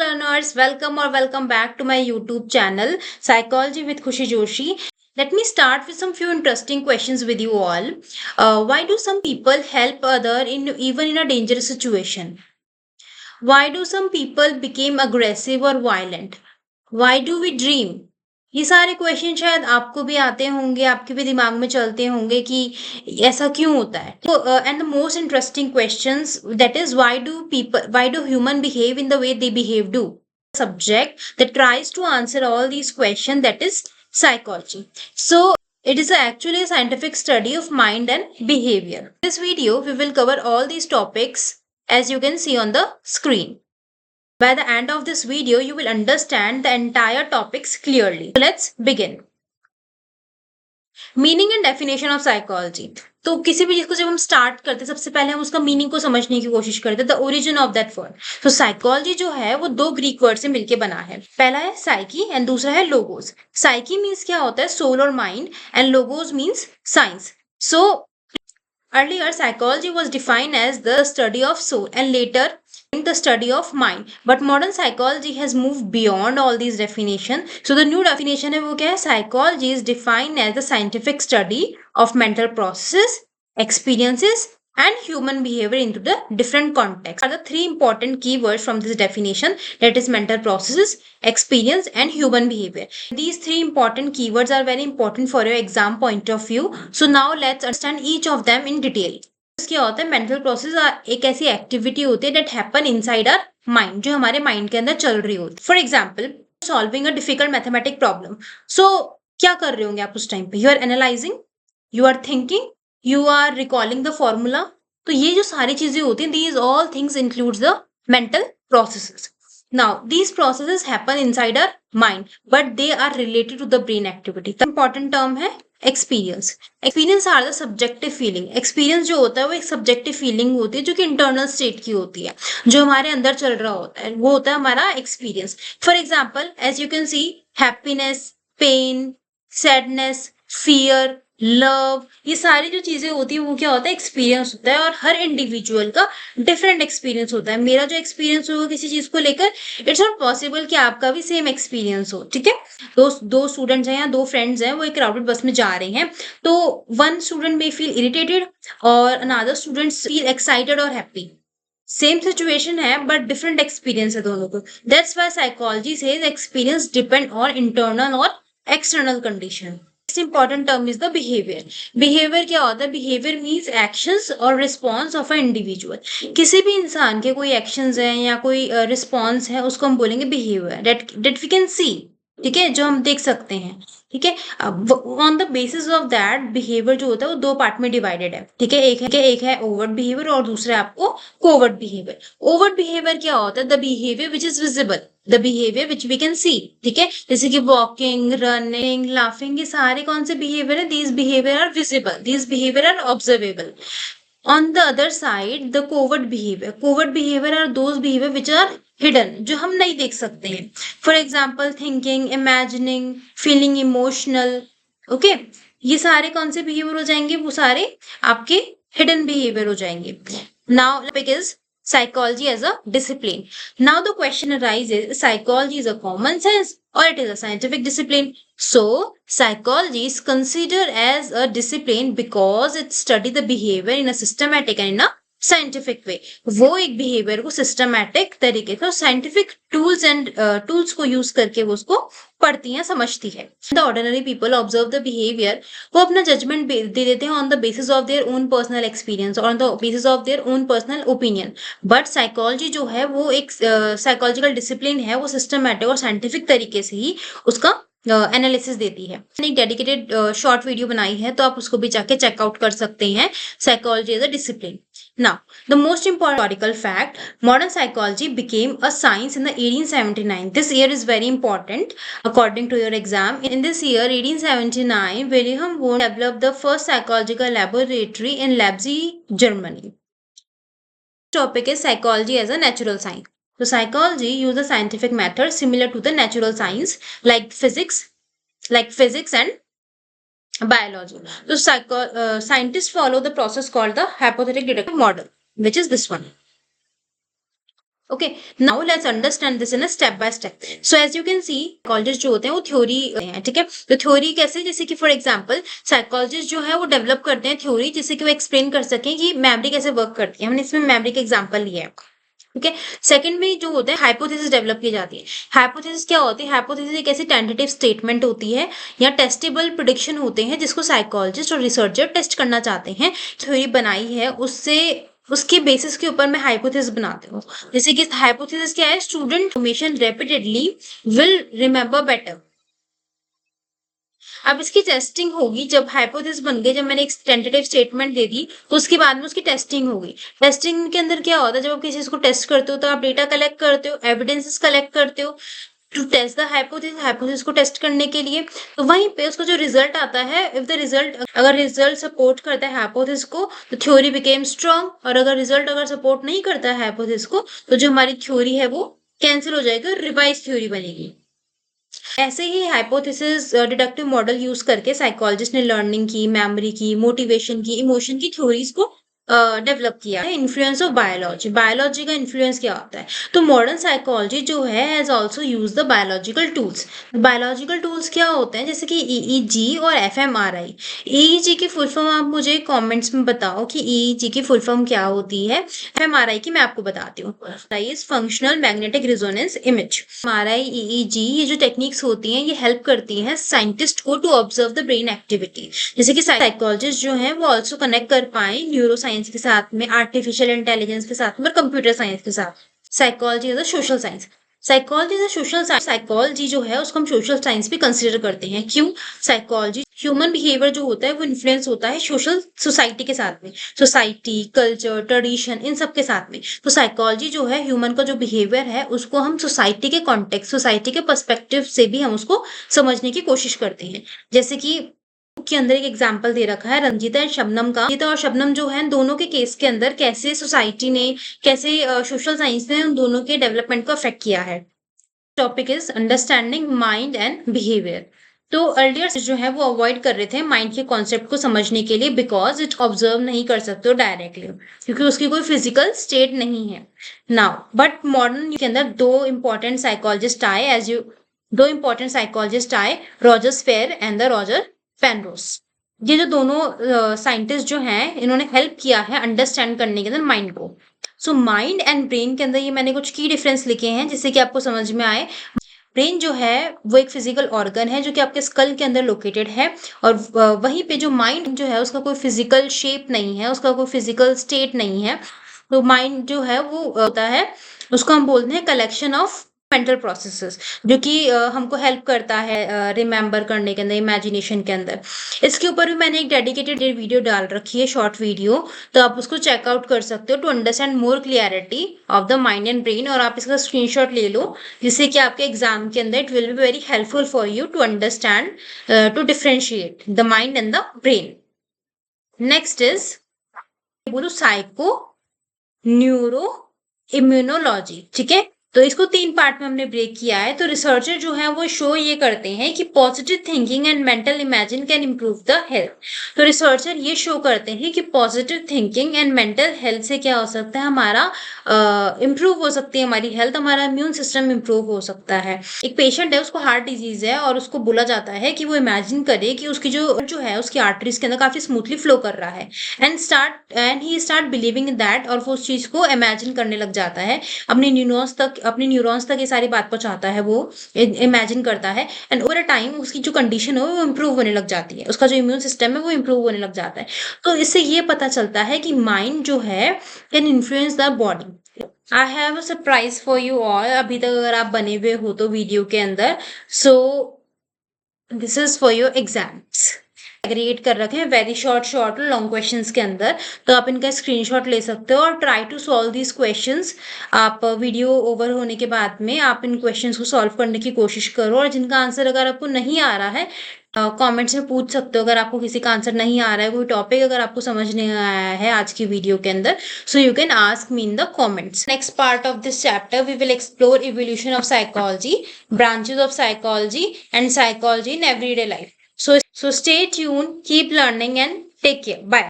learners, welcome back to my YouTube channel Psychology with Khushi Joshi. Let me start with some few interesting questions with you all. Why do some people help other in even in a dangerous situation? Why do some people become aggressive or violent? Why do we dream? ये सारे question शायद आपको भी आते होंगे, आपके भी दिमाग में चलते होंगे कि ऐसा क्यों होता है. तो and the most interesting questions that is why do human behave in the way they behave do subject that tries to answer all these questions, that is psychology. So it is actually a scientific study of mind and behavior. In this video we will cover all these topics as you can see on the screen. By the end of this video, you will understand the entire topics clearly. So let's begin. Meaning and definition of psychology. तो किसी भी चीज को जब हम start करते हैं सबसे पहले हम उसका मीनिंग को समझने की कोशिश करते हैं, the origin of that word. तो साइकोलॉजी जो है वो दो ग्रीक वर्ड से मिलकर बना है. पहला है साइकी एंड दूसरा है लोगोस. साइकी मीन्स क्या होता है, सोल और mind, and logos means science. So earlier psychology was defined as the study of soul and later the study of mind, but modern psychology has moved beyond all these definitions. So the new definition है वो क्या है, psychology is defined as the scientific study of mental processes, experiences and human behavior into the different contexts. Are the three important keywords from this definition, that is mental processes, experience and human behavior. These three important keywords are very important for your exam point of view. So now let's understand each of them in detail. क्या होता है, mental process एक ऐसी activity होती है that happen inside our mind, जो हमारे mind के अंदर चल रही होती है. For example solving a difficult mathematic problem. So क्या कर रहे होंगे आप उस टाइम पे, you are analysing, you are thinking, you are recalling the formula. तो ये जो सारी चीजें होती हैं, these all things includes the mental processes. Now, these processes happen inside our mind, but they are related to the brain activity. The important term है experience. Experience are the subjective feeling. Experience जो होता है वो एक subjective feeling होती है जो कि internal state की होती है, जो हमारे अंदर चल रहा होता है, वो होता है हमारा experience. For example, as you can see, happiness, pain, sadness, fear, love, ये सारी जो चीजें होती है वो क्या होता है, एक्सपीरियंस होता है. और हर इंडिविजुअल का डिफरेंट एक्सपीरियंस होता है. मेरा जो एक्सपीरियंस होगा किसी चीज को लेकर, इट्स नॉट पॉसिबल कि आपका भी सेम एक्सपीरियंस हो. ठीक है, दो स्टूडेंट्स हैं या दो फ्रेंड्स हैं, वो एक क्राउडेड बस में जा रहे हैं, तो one student may feel irritated और अनदर स्टूडेंट फील एक्साइटेड और हैप्पी. सेम सिचुएशन है बट डिफरेंट एक्सपीरियंस है दोनों को. That's why psychology says experience depend on internal और external condition. Important term is the behavior. Behavior क्या होता है, behavior means actions or response of an individual. किसी भी इंसान के कोई actions हैं या कोई response है, उसको हम बोलेंगे behavior, that we can see. ठीक है, जो हम देख सकते हैं. ठीक है, on the basis of that behaviour जो होता है वो दो पार्ट में डिवाइडेड है. ठीक है, एक है ओवर्ट बिहेवियर और दूसरा है आपको कोवर्ट बिहेवियर. ओवर्ट बिहेवियर क्या होता है, the behaviour which is visible, the behaviour which we can see. ठीक है, जैसे कि वॉकिंग, रनिंग, लाफिंग, ये सारे कौन से बिहेवियर है, these behaviour are visible, these behaviour are observable. On the other side, the covert behavior are those behavior which are hidden, जो हम नहीं देख सकते हैं. For example, thinking, imagining, feeling emotional. Okay, ये सारे कौन से behavior हो जाएंगे, वो सारे आपके hidden behavior हो जाएंगे. Now, topic is psychology as a discipline. Now the question arises, psychology is a common sense or it is a scientific discipline? So psychology is considered as a discipline because it studies the behavior in a systematic and in a scientific way. वो एक behaviour को systematic तरीके से scientific tools को use करके वो उसको पढ़ती है, समझती है. The ordinary people observe the behaviour, वो अपना जजमेंट दे देते हैं on the basis of their own personal experience और on the basis of their own personal opinion. But psychology जो है वो एक साइकोलॉजिकल डिसिप्लिन है, वो सिस्टमैटिक और साइंटिफिक तरीके से ही उसका एनालिसिस देती है. एक डेडिकेटेड शॉर्ट वीडियो बनाई है, तो आप उसको भी जाके चेकआउट कर सकते हैं, psychology as a discipline. Now, the most important historical fact, modern psychology became a science in the 1879. This year is very important according to your exam. In this year, 1879, Wilhelm Wundt developed the first psychological laboratory in Leipzig, Germany. Topic is psychology as a natural science. So psychology uses scientific methods similar to the natural science like physics and biology. So scientists follow the process called the hypothetic deductive model, which is this one. Okay, now let's understand this in a step by step. So as you can see, psychologist जो होते हैं वो theory हैं, ठीक है। तो theory कैसे, जैसे कि फॉर एग्जांपल साइकोलॉजिस्ट जो है वो डेवलप करते हैं थ्योरी, जिससे कि वो एक्सप्लेन कर सकें कि मेमोरी कैसे वर्क करती है। हमने इसमें मेमोरी का एग्जांपल लिया है, ठीक है। सेकंड में जो होता है हाइपोथेसिस डेवलप की जाती है। हाइपोथेसिस क्या होती है? हाइपोथेसिस एक ऐसी टेंटेटिव स्टेटमेंट होती है या टेस्टेबल प्रेडिक्शन होते हैं जिसको साइकोलॉजिस्ट और रिसर्चर टेस्ट करना चाहते हैं। थ्योरी बनाई है उससे, उसके बेसिस के ऊपर मैं हाइपोथेसिस बनाती हूँ। जैसे कि हाइपोथेसिस क्या है? Student information repeatedly will remember better. अब इसकी टेस्टिंग होगी जब हाइपोथेसिस बन गई, जब मैंने एक टेंटेटिव स्टेटमेंट दे दी तो उसके बाद में उसकी टेस्टिंग होगी। टेस्टिंग के अंदर क्या होता है? जब आप किसी चीज को टेस्ट करते हो तो आप डेटा कलेक्ट करते हो, एविडेंसेस कलेक्ट करते हो to test the hypothesis, hypothesis को टेस्ट करने के लिए। तो वहीं पे उसका जो रिजल्ट आता है, इफ द रिजल्ट, अगर रिजल्ट सपोर्ट करता है हाइपोथेसिस को तो थ्योरी बिकेम स्ट्रांग, और अगर रिजल्ट अगर सपोर्ट नहीं करता है हाइपोथेसिस को तो जो हमारी थ्योरी है वो कैंसिल हो जाएगी और रिवाइज थ्योरी बनेगी। ऐसे ही हाइपोथेसिस डिडक्टिव मॉडल यूज करके साइकोलॉजिस्ट ने लर्निंग की, मेमोरी की, मोटिवेशन की, इमोशन की थ्योरीज को डेवलप किया है। इन्फ्लुएंस ऑफ बायोलॉजी, बायोलॉजी का इन्फ्लुएंस क्या होता है? तो मॉडर्न साइकोलॉजी जो है has also use the biological tools. Biological tools क्या होते हैं? जैसे कि ईईजी और एफएमआरआई। ईईजी की फुल फॉर्म आप मुझे कमेंट्स में बताओ कि ईईजी की फुल फॉर्म क्या होती है। एफएमआरआई की मैं आपको बताती हूँ, functional magnetic resonance image. MRI, EEG, ये जो टेक्निक्स होती हैं ये हेल्प करती हैं साइंटिस्ट को to observe the brain activity. जैसे कि साइकोलॉजिस्ट जो हैं वो ऑल्सो कनेक्ट कर पाए न्यूरो साइंस के साथ में, आर्टिफिशियल इंटेलिजेंस के साथ में, कंप्यूटर साइंस के साथ। Psychology is a social science. Psychology is a social science. Psychology जो है उसको हम सोशल साइंस भी कंसिडर करते हैं। क्यों? साइकोलॉजी, ह्यूमन बिहेवियर जो होता है वो इन्फ्लुएंस होता है सोशल सोसाइटी के साथ में, सोसाइटी, कल्चर, ट्रेडिशन, इन सब के साथ में। तो साइकोलॉजी जो है, ह्यूमन का जो बिहेवियर है उसको हम सोसाइटी के कॉन्टेक्स्ट, सोसाइटी के पर्सपेक्टिव से भी हम उसको समझने की कोशिश करते हैं। जैसे कि के अंदर एक एग्जाम्पल दे रखा है रंजीता एंड शबनम का। रंजीता और शबनम जो है दोनों के केस के अंदर कैसे सोसाइटी ने, कैसे सोशल साइंस ने उन दोनों के डेवलपमेंट को अफेक्ट किया है। Topic is understanding mind and behaviour. तो अर्लियर जो है वो अवॉइड कर रहे थे माइंड के कॉन्सेप्ट को समझने के लिए, बिकॉज इट ऑब्जर्व नहीं कर सकते हो डायरेक्टली, क्योंकि उसकी कोई फिजिकल स्टेट नहीं है। नाउ बट मॉडर्न के अंदर दो इंपॉर्टेंट साइकोलॉजिस्ट आए, दो इंपॉर्टेंट साइकोलॉजिस्ट आए, Roger sphere and the Roger Penrose. ये जो दोनों साइंटिस्ट जो हैं इन्होंने हेल्प किया है अंडरस्टैंड करने के अंदर माइंड को। सो माइंड एंड ब्रेन के अंदर ये मैंने कुछ की डिफरेंस लिखे हैं जिससे कि आपको समझ में आए। ब्रेन जो है वो एक फिजिकल ऑर्गन है जो कि आपके स्कल के अंदर लोकेटेड है, और वहीं पे जो माइंड जो है उसका कोई फिजिकल शेप नहीं है, उसका कोई फिजिकल स्टेट नहीं है। तो माइंड जो है वो होता है, उसको हम बोलते हैं कलेक्शन ऑफ मेंटल प्रोसेसेस, जो कि हमको हेल्प करता है रिमेम्बर करने के अंदर, इमेजिनेशन के अंदर। इसके ऊपर भी मैंने एक डेडिकेटेड वीडियो डाल रखी है, शॉर्ट वीडियो, तो आप उसको चेकआउट कर सकते हो to understand more clarity of the mind and brain. और आप इसका स्क्रीनशॉट ले लो जिससे कि आपके एग्जाम के अंदर it will be very helpful for you to understand, to differentiate the mind and the brain. Next is बोलो साइको न्यूरो इम्यूनोलॉजी, ठीक है। तो इसको 3 पार्ट में हमने ब्रेक किया है। तो रिसर्चर जो है वो शो ये करते हैं कि positive thinking and mental imagine can improve the health. तो रिसर्चर ये शो करते हैं कि positive thinking and mental health से क्या हो सकता है, हमारा इम्प्रूव हो सकती है हमारी हेल्थ, हमारा इम्यून सिस्टम इम्प्रूव हो सकता है। एक पेशेंट है, उसको हार्ट डिजीज है और उसको बोला जाता है कि वो इमेजिन करे कि उसकी जो है उसकी आर्टरीज के अंदर काफी स्मूथली फ्लो कर रहा है, and he start believing in that, और वो उस चीज को इमेजिन करने लग जाता है, अपने न्यूरॉन्स तक ये सारी बात पहुंचाता है, वो इमेजिन करता है, एंड ओवर अ टाइम उसकी जो कंडीशन है वो इम्प्रूव होने लग जाती है, उसका जो इम्यून सिस्टम है वो इम्प्रूव होने लग जाता है। तो इससे ये पता चलता है कि माइंड जो है can influence the body. I have a surprise for you all. अभी तक अगर आप बने हुए हो तो वीडियो के अंदर, so this is for your exams. Aggregate कर रखे हैं वेरी शॉर्ट लॉन्ग क्वेश्चंस के अंदर, तो आप इनका स्क्रीनशॉट ले सकते हो और try to solve these questions. आप वीडियो ओवर होने के बाद में आप इन क्वेश्चंस को सॉल्व करने की कोशिश करो, और जिनका आंसर अगर आपको नहीं आ रहा है कमेंट्स में पूछ सकते हो। अगर आपको किसी का आंसर नहीं आ रहा है, कोई टॉपिक अगर आपको समझ नहीं आया है आज की वीडियो के अंदर, so you can ask me in the comments. Next part of this chapter we will explore evolution of psychology, branches of psychology and psychology in everyday life. So stay tuned, keep learning and take care. Bye.